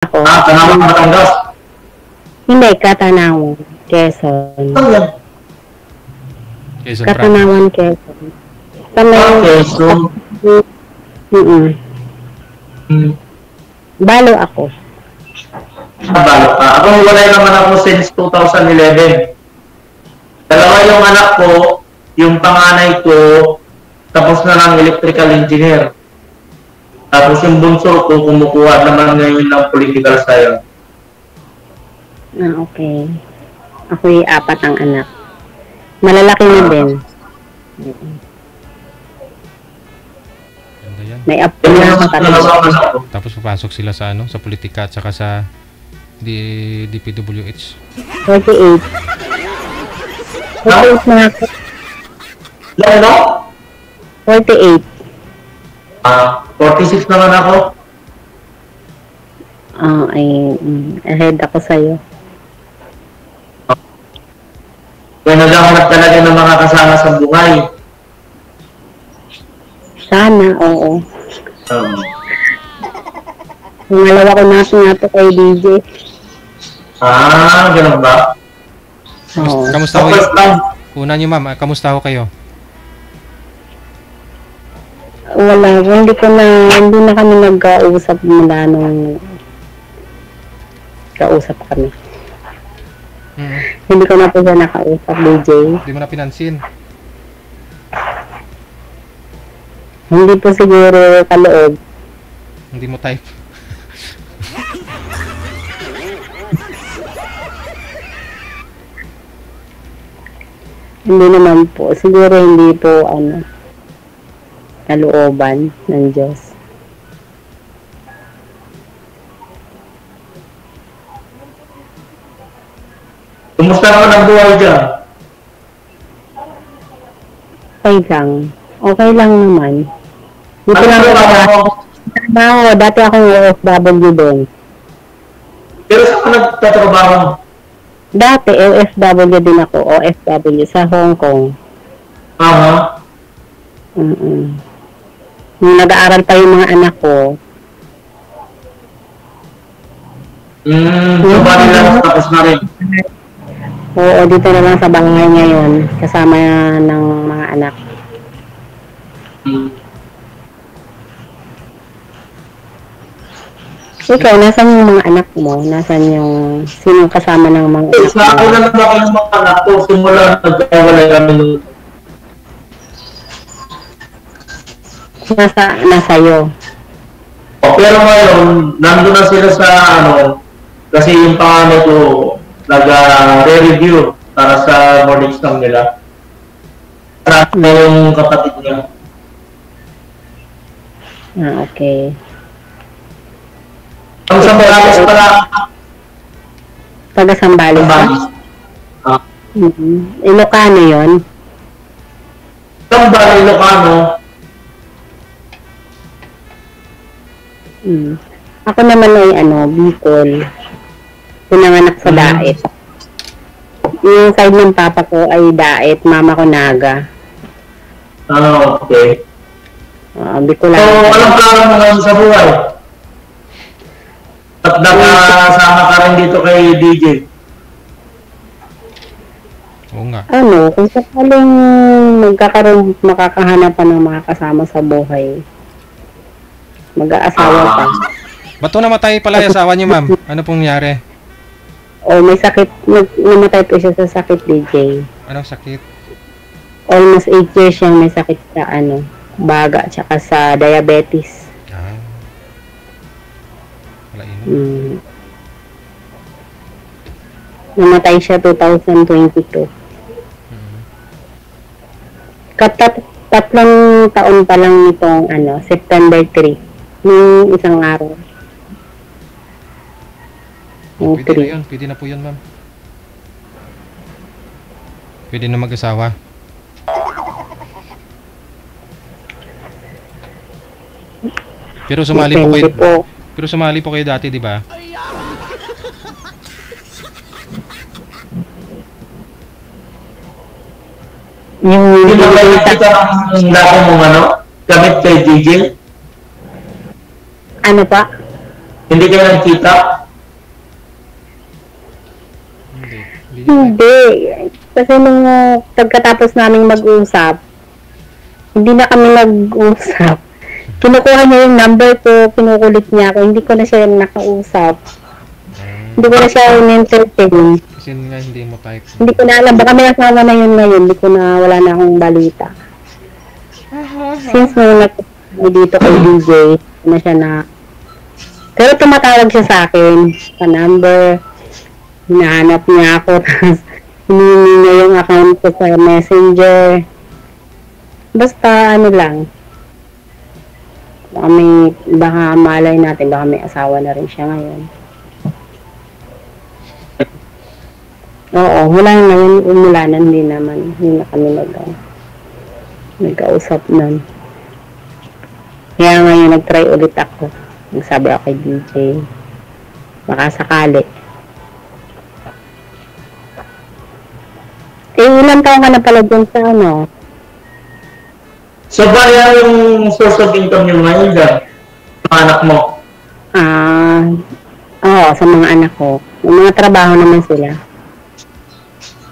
ako. Tanawang Batangas. Hindi, Katanawan, Quezon. Ano yan? Quezon Katanawan, Quezon. Sa may... Quezon. Balo ako. Balo ka. Ako wala naman ako since 2011. Dalawa yung anak ko, yung panganay ko, tapos na ng electrical engineer. Tapos yung bunso ko, kumukuha naman ngayon ng political science. Okay. Ako'y 4 ang anak. Malalaki na din. Ganda yan. May apo na ako talaga. Tapos papasok sila sa ano, sa politika at saka sa DPWH. 48. 48 na ako. Ano? 48. 46 naman ako. Ahead ako sa'yo. Kaya naghahanap talaga ng mga kasama sa buhay. Sana, oo. Pangalawa ko na ito kay DJ. Ganun ba? Oo. Kamusta ho? First time. Una niyo ma'am, kamusta ho kayo? Wala, hindi na kami nag-kausap mula nung kausap kami. Hindi ko na po siya nakausap, DJ. Hindi mo na pinansin. Hindi po siguro kaloob. Hindi mo type. Hindi naman po. Siguro hindi po, kalooban ng Diyos. Kumusta naman ang buhay dyan? Okay lang. Okay lang naman. Dito lang ako. Dati akong OFW din. Pero saan ka nagtatrabaho? Dati, OFW din ako. OFW sa Hong Kong. Nung nag-aaral pa yung mga anak ko. So ba nila tapos na rin? Oo, dito na lang sa bahay ngayon. Kasama ng mga anak. Ikaw, nasan yung mga anak mo? Nasan yung... Sinong kasama ng mga anak mo? Sa ako na naman ako yung mga anak ko. Simula nagkawalay kami nung... Nasa'yo. Pero ngayon, nandun na sila sa kasi yung panganay ko nag-re-review para sa board exam nila. Para na yung kapatid niya. Okay. Ang Sambales pala. Taga-Sambales ba? Ilocano yun? Sambales, Ilocano. Ako naman ay Bicol. Pinanganak sa Daet. Yung side ng papa ko ay Daet, mama ko Naga. Okay. Bicol. So, anong plano mo ngayon sa buhay? At nakasama ka rin dito kay DJ? Oo nga. Kung sakaling makakahanap pa ng mga kasama sa buhay, mag-aasawa pa. Ba't to namatay pala yung asawa niyo ma'am? Ano pong nangyari? May sakit, namatay po siya sa sakit, DJ. Anong sakit? Almost 8 years siyang may sakit sa baga, tsaka sa diabetes. Wala inom. Namatay siya 2022. Tatlong taon pa lang nitong September 3. Nung isang araw. Pwede na yun. Pwede na po yun ma'am. Pwede na mag-asawa. Pero sumali po kayo. Pero sumali po kayo dati, di ba? Hindi mo ba nakita ang dati mong gamit kay DJ? Ano pa? Hindi kayo nagkita? Hindi. Hindi. Kasi nung pagkatapos namin mag-usap, hindi na kami nag-usap. Kinukuha niya yung number ko, kinukulit niya ako, hindi ko na siya nakausap. Hindi ko na siya in-entertain. Kasi nga hindi mo type. Hindi ko na alam, baka may asawa na yun ngayon, hindi ko na, wala na akong balita. Since nung dito kay DJ, na siya na, pero tumatawag siya sa akin, sa number, hinahanap niya ako, tapos hinihingi niya yung account ko sa messenger. Basta ano lang, baka malay natin, baka may asawa na rin siya ngayon. Oo, wala na yun, umulanan din naman, hindi na kami nagkausap nun. Kaya ngayon nag-try ulit ako. Nagsabi ako kay DJ. Baka sakali. Ilan taon ka na pala dun sa ano? So, ba yung source of income nyo ngayon dyan? Mga anak mo? Oo, sa mga anak ko. May mga trabaho naman sila.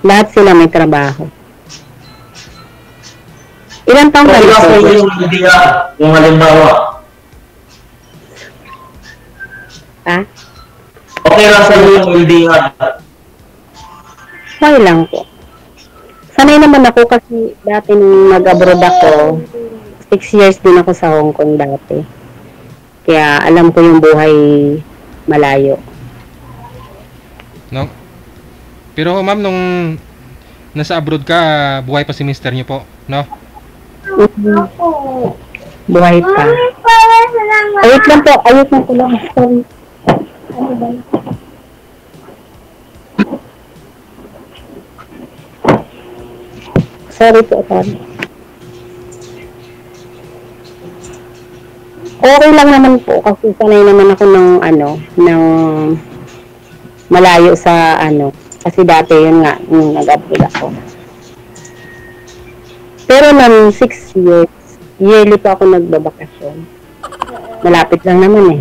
Lahat sila may trabaho. Ilan taong ka Okay lang na? sa yung idea, yung halimbawa. Ha? Okay lang sa yung idea. Okay lang po. Sanay naman ako kasi dati nung nag-abroad ako, 6 years din ako sa Hong Kong dati. Kaya alam ko yung buhay malayo. No? Pero ma'am, nung nasa abroad ka, buhay pa si mister niyo po, no? Buhay pa. Ayot lang po. Ayot lang po lang. Sorry. Ano ba? Sorry po, sorry. Okay lang naman po kasi sanay naman ako ng malayo sa kasi dati yun nga, nag-upload ako. Pero nung 6 years, yearly pa ako nagbabakasyon. Malapit lang naman eh.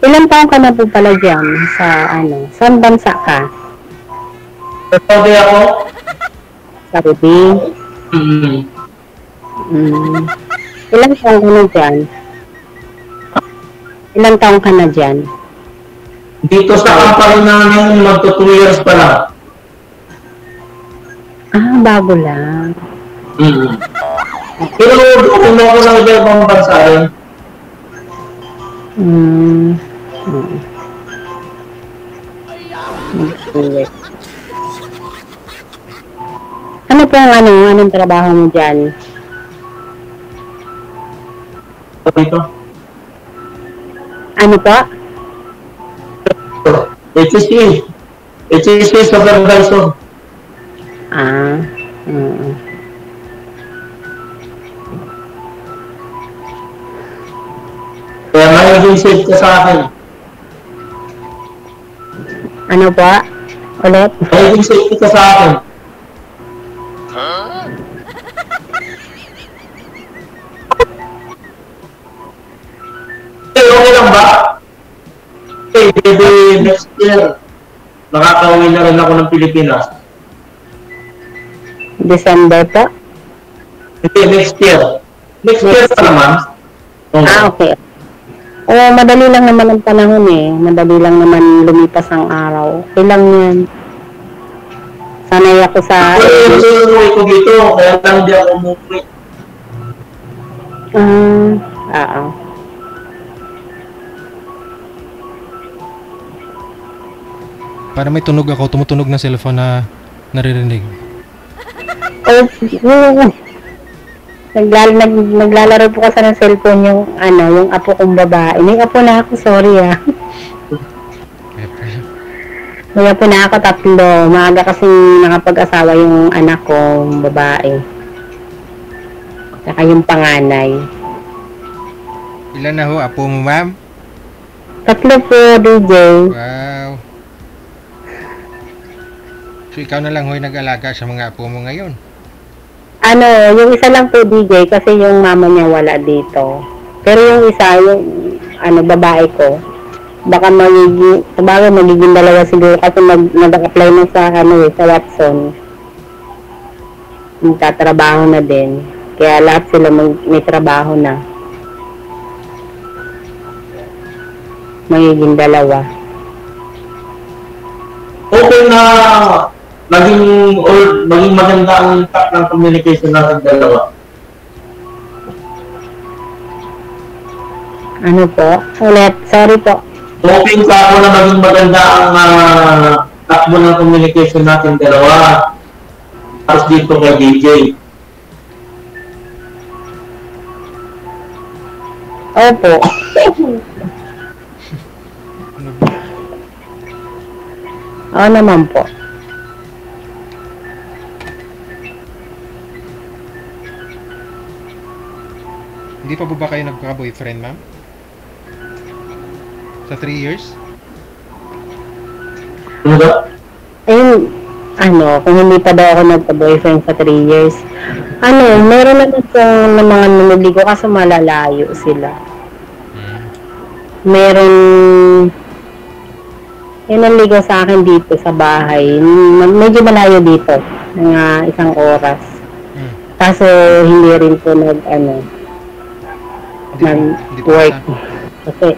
Ilang taon ka na po pala dyan sa saan bansa ka? Sabi ako? Saudi? Ilang taon ka na dyan? Ilang taon ka na dyan? Dito sa company namin, magto 2 years pa lang. Bago lang. Pero kung ako sa ibang bansa rin. Ano po ang anong trabaho mo dyan? Dito? Ano po? HSC. HSC supervisor. Kaya may save ka sa akin. Ano po? Ulit? May save ka sa akin. Okay lang ba? Maybe next year, makakauwi na rin ako ng Pilipinas. December po? Hindi, next year. Next year pa naman. Okay. Madali lang naman ang panahon eh. Madali lang naman lumipas ang araw. Ilang yan. Sanay ako sa... Umuwi ko dito, kaya lang di ako umuwi. Para may tunog ako, tumutunog na cellphone na naririnig. Naglalaro po kasi ng cellphone yung apo kong babae. May apo na ako, sorry May apo na ako 3. Maaga kasi nakapag-asawa yung anak ko, babae. Saka yung panganay. Ilan na ho, apo mo ma'am? 3 po, DJ. Wow. So ikaw na lang ho'y nag-alaga sa mga apo mo ngayon? Yung isa lang po DJ kasi yung mama niya wala dito. Pero yung isa, yung babae ko, baka magiging dalawa siguro kasi nag-apply na sa sa Watson. Magtatrabaho na din. Kaya lahat sila may trabaho na. Magiging dalawa. Okay na maging maganda ang impact ng communication natin dalawa. Ano po? Ulit. Sorry po. Okay ka ako na maging maganda ang takbo ng communication natin dalawa. Tapos dito kay DJ. Opo. Ano ba? Oo naman po. Hindi pa po ba kayo nagka-boyfriend, ma'am? Sa 3 years? Ano ba? Ayun, kung hindi pa daw ako nagka-boyfriend sa 3 years, meron naman po ng mga nunuli ko kasi malalayo sila. Meron, yung naligaw sa akin dito sa bahay, medyo malayo dito, mga 1 oras. Kaso hindi rin po nag-work. Kasi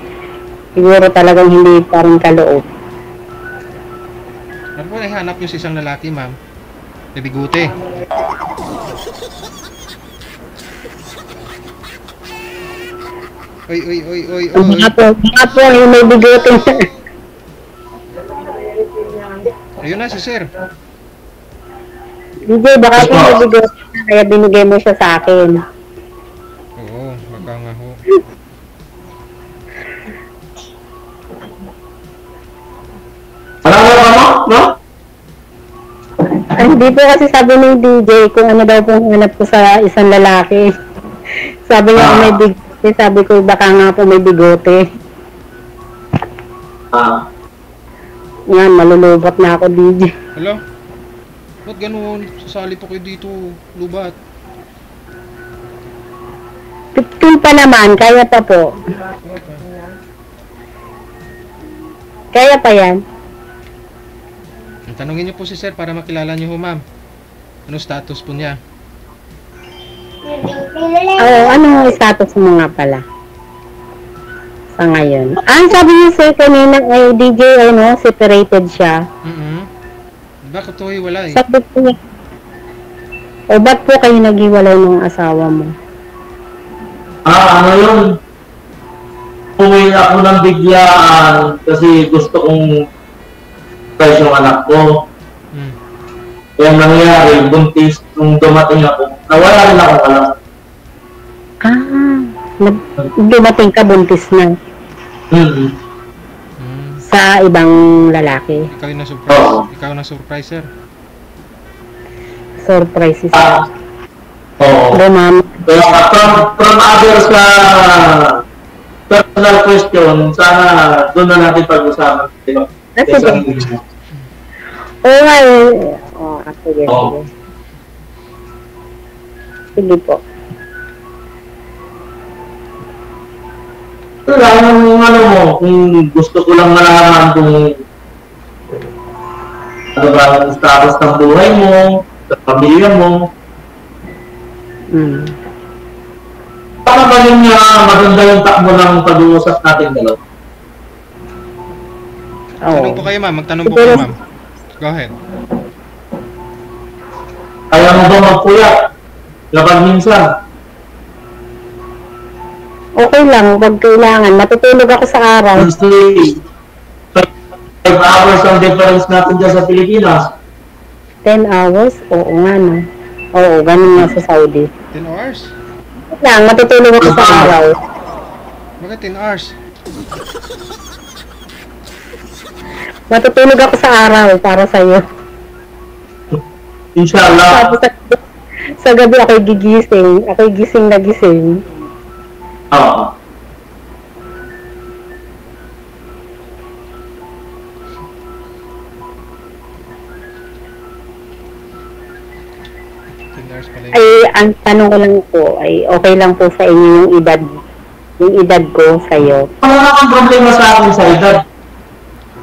siguro talagang hindi pa rin kaloob. Ano po nahanap nyo sa isang lalaki, ma'am? Na bigute. Oy. Mga po, yung may bigote. Ayun na si sir. DJ, baka po may bigote na kaya binigay mo siya sa akin. Oo, baka nga ho. Alam mo ba mo? No? Hindi po kasi sabi ni DJ kung ano daw pong hanap ko sa isang lalaki. Sabi niya may bigote. Sabi ko baka nga po may bigote. Yan, malulubot na ako, DJ. Hello? Ba't ganun? Sasali po kayo dito, lubat. 15 pa naman, kaya pa po. Kaya pa yan. Tanungin niyo po si sir para makilala niyo ho, ma'am. Ano status po niya? Oo, anong status mo nga pala? Sa ngayon. Sabi niyo sir kanina ay DJ, separated siya. Bakit to hiwalay? Sabi po niya, ba't po kayo naghiwalay ng asawa mo? Ano yun? Umuwi ako ng biglaan kasi gusto kong price yung anak ko. Kaya nangyari, buntis, nung dumating ako, nawala rin ako alam. Dumating ka, buntis na. Sa ibang lalaki. Ikaw yung na-surprise. Ikaw na-surprise, sir. Surprise si sir. Oo. Ma'am. From others sa personal question, sana doon na natin pag-usapan. Sige. Oo nga sige. Sige po. Kung gusto ko lang malaman kung ano ba ang status ng buhay mo, sa pamilya mo. Para ba yung maganda yung takbo ng pag-uusap natin dalawa? Tanong po kayo, ma'am. Magtanong po kayo, ma'am. Go ahead. Kaya mo ba magpuyat? Kapag minsan? Okay lang, pag kailangan. Matutulog ako sa araw. Kasi 5 hours ang difference natin dyan sa Pilipinas. 10 hours? Oo nga, no? Oo, ganun nga sa Saudi. 10 hours? Okay lang, matutulog ako sa araw. Bakit 10 hours? Matutulog ako sa araw para sa'yo. Inshallah. Tapos sa gabi ako'y gigising. Ako'y gising na gising. Oo. Hours pala yun. Ay, ang tanong ko lang po ay okay lang po sa inyo yung edad yung edad ko sa'yo. Wala namang problema sa akin sa edad.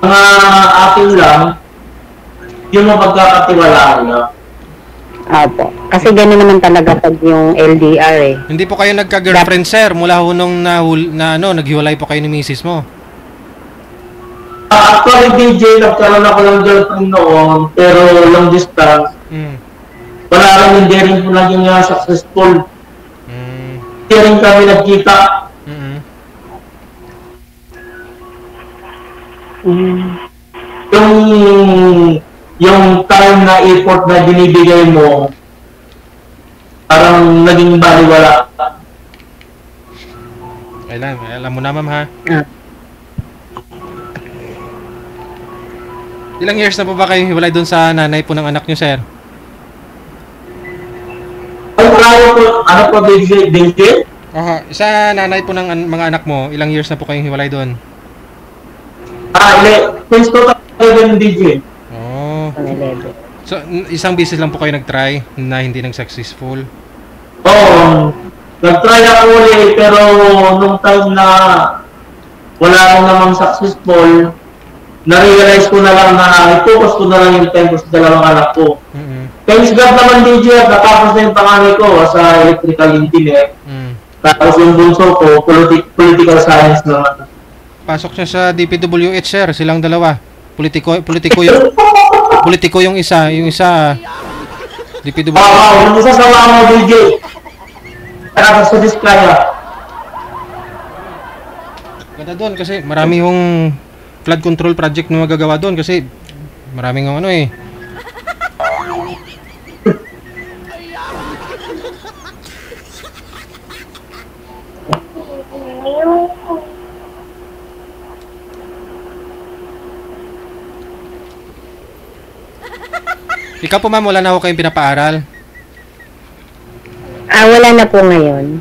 Mga akin lang, yung mapagkakatiwalaan na. Opo. Kasi gano'n naman talaga pag yung LDR eh. Hindi po kayo nagka-girlfriend, sir, mula ho nung naghiwalay po kayo ni misis mo. Actually, DJ, nagkaroon ako ng girlfriend noon, pero long distance. Wala rin, hindi rin po naging successful. Hindi rin kami nagkita. Yung time na effort na binibigay mo, parang naging baliwala. Alam mo na, ma'am, ha? Ilang years na po ba kayo hiwalay doon sa nanay po ng anak niyo, sir? Ay, tayo po, ano po, DJ? Aha, sa nanay po ng mga anak mo, ilang years na po kayong hiwalay doon? Since 2011, DJ. Oh. So, isang beses lang po kayo nag-try na hindi nang successful? Oo. Nag-try ako ulit, pero nung time na wala akong namang successful, na-realize ko na lang na i-focus ko na lang yung time ko sa dalawang anak ko. Thanks God naman, DJ, at natapos na yung panganay ko sa electrical engineer. Tapos yung bunso ko, political science naman. Pasok siya sa DPWH, sir, silang dalawa. Politiko yung isa DPWH. Yung isa sa mga DJ. Para sa Diskaya. Ganda doon kasi marami yung flood control project na magagawa doon kasi maraming ano eh. Ikaw po, ma'am, wala na ako kayong pinapaaral? Wala na po ngayon.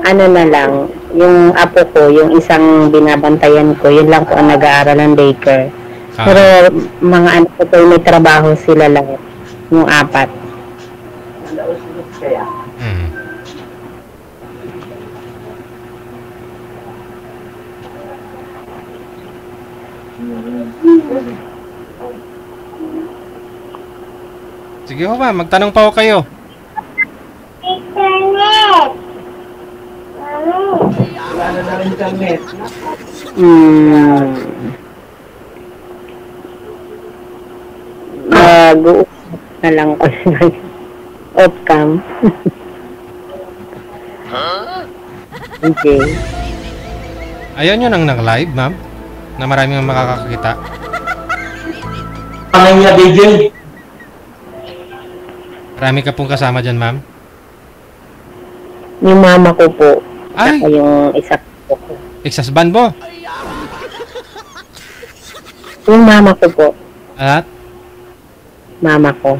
Ano na lang, yung apo ko, yung isang binabantayan ko, yun lang po ang nag-aaral ng daycare. Pero mga anak ko po, may trabaho sila lahat. Yung 4. Sige ho, ma'am, magtanong pa ho kayo. Wala na rin internet. Mag-uusap na lang ko off-cam. Okay. Ayaw nyo nang nag-live, ma'am? Na maraming makakakita? Panay niya, DJ. Marami ka pong kasama dyan, ma'am? Yung mama ko po. Ay! Saka yung isa ko. Ex-husband mo? Yung mama ko po. At? Mama ko.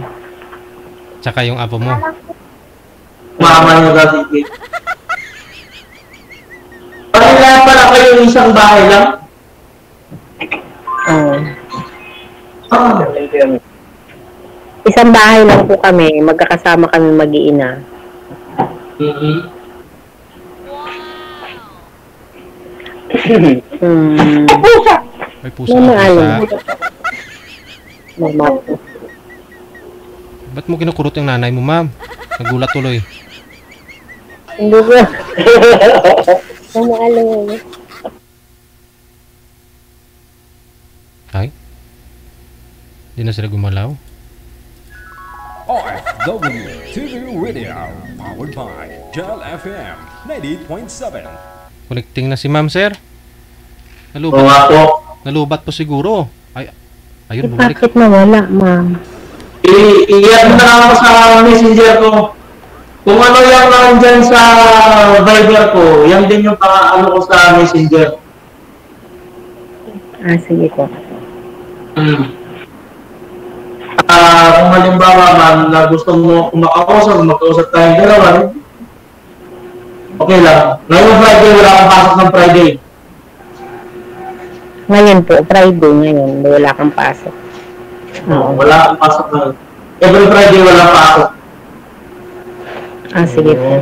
Tsaka yung apo mo? Mama niya, DJ. Parang pala kayo yung isang bahay lang? Isang bahay lang po kami. Magkakasama kami mag-iina. May pusa ka, pusa. Mama ko. Ba't mo kinukurot yung nanay mo, ma'am? Nagulat tuloy. Hindi po. Mamaalam. Ay? Hindi na sila gumalaw? OFW TV Radio, powered by Gel FM 90.7. Connecting na si ma'am, sir. Oo nga po. Nalubat po siguro. Ay, ayun, bumalik. Bakit nawala, ma'am? Iyan na lang ako sa messenger ko. Kung ano yung nandyan sa Viber ko, yan din yung ano ko sa messenger. Sige po. Kung halimbawa, ma'am, na gusto mo makausap tayong dalawa, okay lang. Ngayon Friday, wala akong pasok ng Friday. Ngayon po, Friday ngayon, wala kang pasok. Wala akong pasok na. Every Friday, wala pasok. Sige po.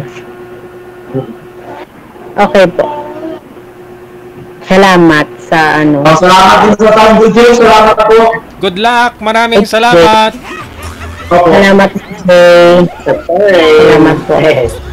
Okay po. Salamat sa ano. Salamat din sa time, Bujo. Salamat po. Good luck! Maraming salamat! Opo. Salamat po. Okay. Salamat po.